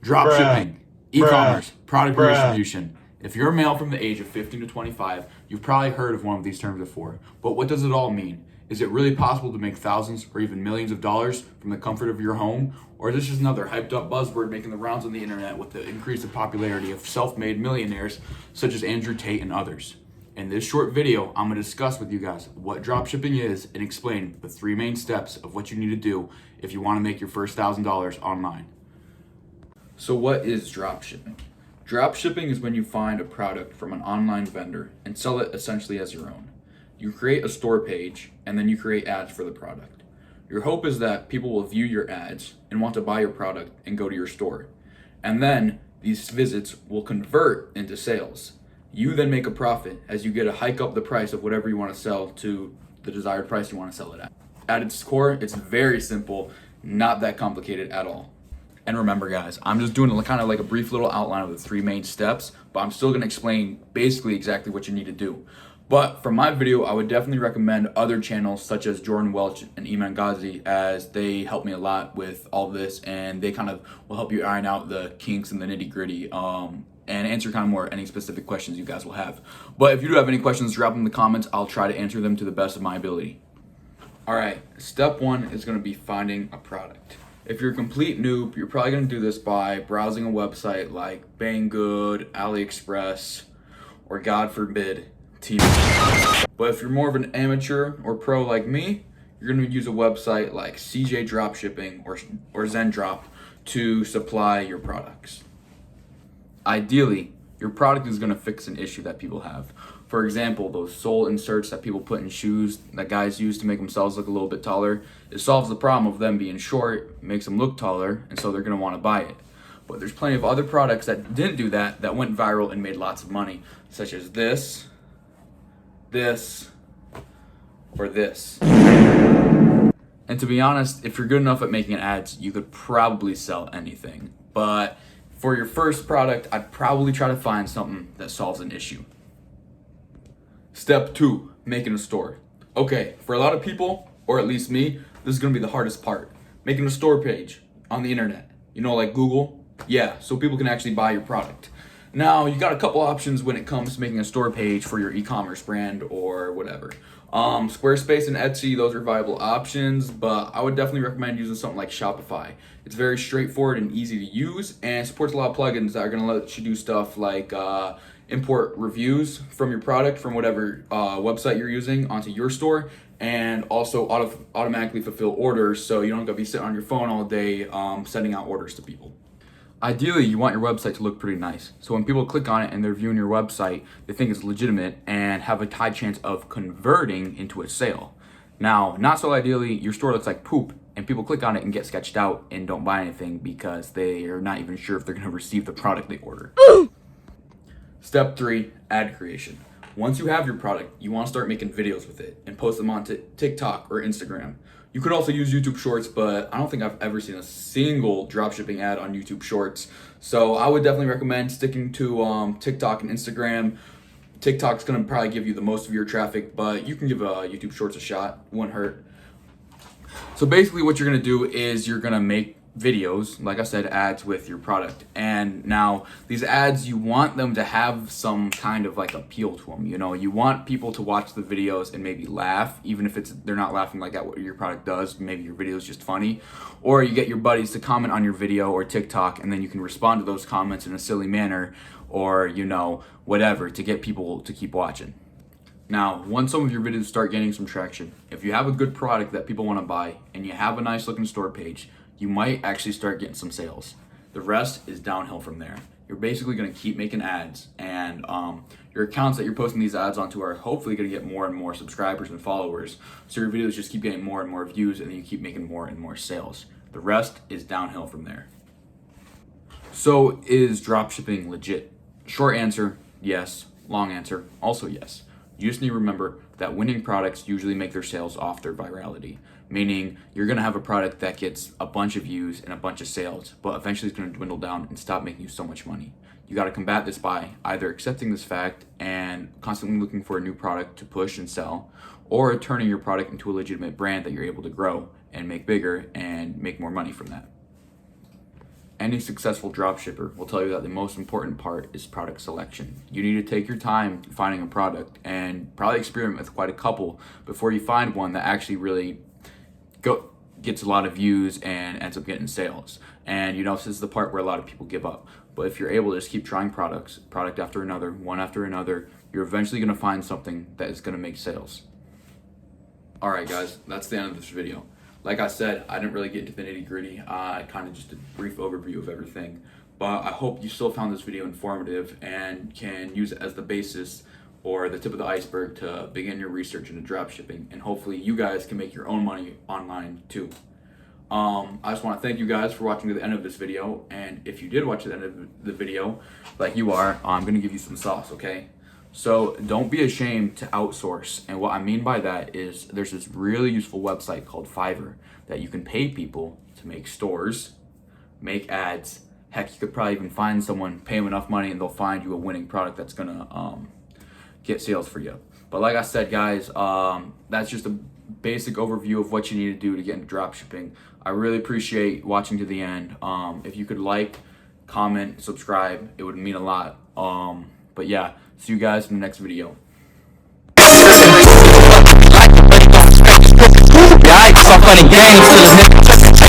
Dropshipping, Bruh. e-commerce, product Bruh. redistribution. If you're a male from the age of 15 to 25, you've probably heard of one of these terms before. But what does it all mean? Is it really possible to make thousands or even millions of dollars from the comfort of your home? Or is this just another hyped up buzzword making the rounds on the internet with the increase of popularity of self-made millionaires such as Andrew Tate and others? In this short video, I'm going to discuss with you guys what dropshipping is and explain the 3 main steps of what you need to do if you want to make your first $1,000 online. So what is dropshipping? Dropshipping is when you find a product from an online vendor and sell it essentially as your own. You create a store page and then you create ads for the product. Your hope is that people will view your ads and want to buy your product and go to your store. And then these visits will convert into sales. You then make a profit as you get to hike up the price of whatever you want to sell to the desired price you want to sell it at. At its core, it's very simple, not that complicated at all. And remember guys, I'm just doing kind of like a brief little outline of the 3 main steps, but I'm still gonna explain basically exactly what you need to do. But for my video, I would definitely recommend other channels such as Jordan Welch and Iman Ghazi, as they help me a lot with all this and they kind of will help you iron out the kinks and the nitty gritty and answer kind of more any specific questions you guys will have. But if you do have any questions, drop them in the comments. I'll try to answer them to the best of my ability. All right, step 1 is gonna be finding a product. If you're a complete noob, you're probably gonna do this by browsing a website like Banggood, AliExpress, or God forbid, TV. But if you're more of an amateur or pro like me, you're gonna use a website like CJ Dropshipping or Zendrop to supply your products. Ideally, your product is gonna fix an issue that people have. For example, those sole inserts that people put in shoes that guys use to make themselves look a little bit taller, it solves the problem of them being short, makes them look taller, and so they're gonna wanna buy it. But there's plenty of other products that didn't do that, that went viral and made lots of money, such as this, or this. And to be honest, if you're good enough at making ads, you could probably sell anything. But for your first product, I'd probably try to find something that solves an issue. Step 2, making a store. Okay, for a lot of people, or at least me, this is gonna be the hardest part. Making a store page on the internet. You know, like Google? Yeah, so people can actually buy your product. Now, you got a couple options when it comes to making a store page for your e-commerce brand or whatever. Squarespace and Etsy, those are viable options, but I would definitely recommend using something like Shopify. It's very straightforward and easy to use and supports a lot of plugins that are gonna let you do stuff like import reviews from your product from whatever website you're using onto your store, and also automatically fulfill orders so you don't have to be sitting on your phone all day sending out orders to people. Ideally, you want your website to look pretty nice. So when people click on it and they're viewing your website, they think it's legitimate and have a high chance of converting into a sale. Now, not so ideally, your store looks like poop and people click on it and get sketched out and don't buy anything because they are not even sure if they're gonna receive the product they order. Step 3, ad creation. Once you have your product, you want to start making videos with it and post them on TikTok or Instagram. You could also use YouTube Shorts, but I don't think I've ever seen a single dropshipping ad on YouTube Shorts. So I would definitely recommend sticking to TikTok and Instagram. TikTok's gonna probably give you the most of your traffic, but you can give YouTube Shorts a shot, wouldn't hurt. So basically what you're gonna do is you're gonna make videos, like I said, ads with your product. And now these ads, you want them to have some kind of like appeal to them. You know, you want people to watch the videos and maybe laugh, even if they're not laughing like at what your product does. Maybe your video is just funny. Or you get your buddies to comment on your video or TikTok, and then you can respond to those comments in a silly manner, or you know, whatever, to get people to keep watching. Now, once some of your videos start gaining some traction, if you have a good product that people want to buy and you have a nice looking store page, you might actually start getting some sales. The rest is downhill from there. You're basically gonna keep making ads, and your accounts that you're posting these ads onto are hopefully gonna get more and more subscribers and followers. So your videos just keep getting more and more views, and then you keep making more and more sales. The rest is downhill from there. So is dropshipping legit? Short answer, yes. Long answer, also yes. You just need to remember that winning products usually make their sales off their virality, meaning you're gonna have a product that gets a bunch of views and a bunch of sales, but eventually it's gonna dwindle down and stop making you so much money. You gotta combat this by either accepting this fact and constantly looking for a new product to push and sell, or turning your product into a legitimate brand that you're able to grow and make bigger and make more money from that. any successful dropshipper will tell you that the most important part is product selection. You need to take your time finding a product and probably experiment with quite a couple before you find one that actually really gets a lot of views and ends up getting sales. And this is the part where a lot of people give up. But if you're able to just keep trying product after another, one after another, you're eventually going to find something that is going to make sales. All right, guys, that's the end of this video. Like I said, I didn't really get into the nitty-gritty. I kind of just did a brief overview of everything. But I hope you still found this video informative and can use it as the basis or the tip of the iceberg to begin your research into dropshipping. And hopefully you guys can make your own money online too. I just want to thank you guys for watching to the end of this video. And if you did watch the end of the video, like you are, I'm going to give you some sauce, okay? So don't be ashamed to outsource. And what I mean by that is there's this really useful website called Fiverr that you can pay people to make stores, make ads. Heck, you could probably even find someone, pay them enough money, and they'll find you a winning product that's gonna get sales for you. But like I said, guys, that's just a basic overview of what you need to do to get into dropshipping. I really appreciate watching to the end. If you could like, comment, subscribe, it would mean a lot. But yeah, see you guys in the next video. Yeah, I saw funny games to the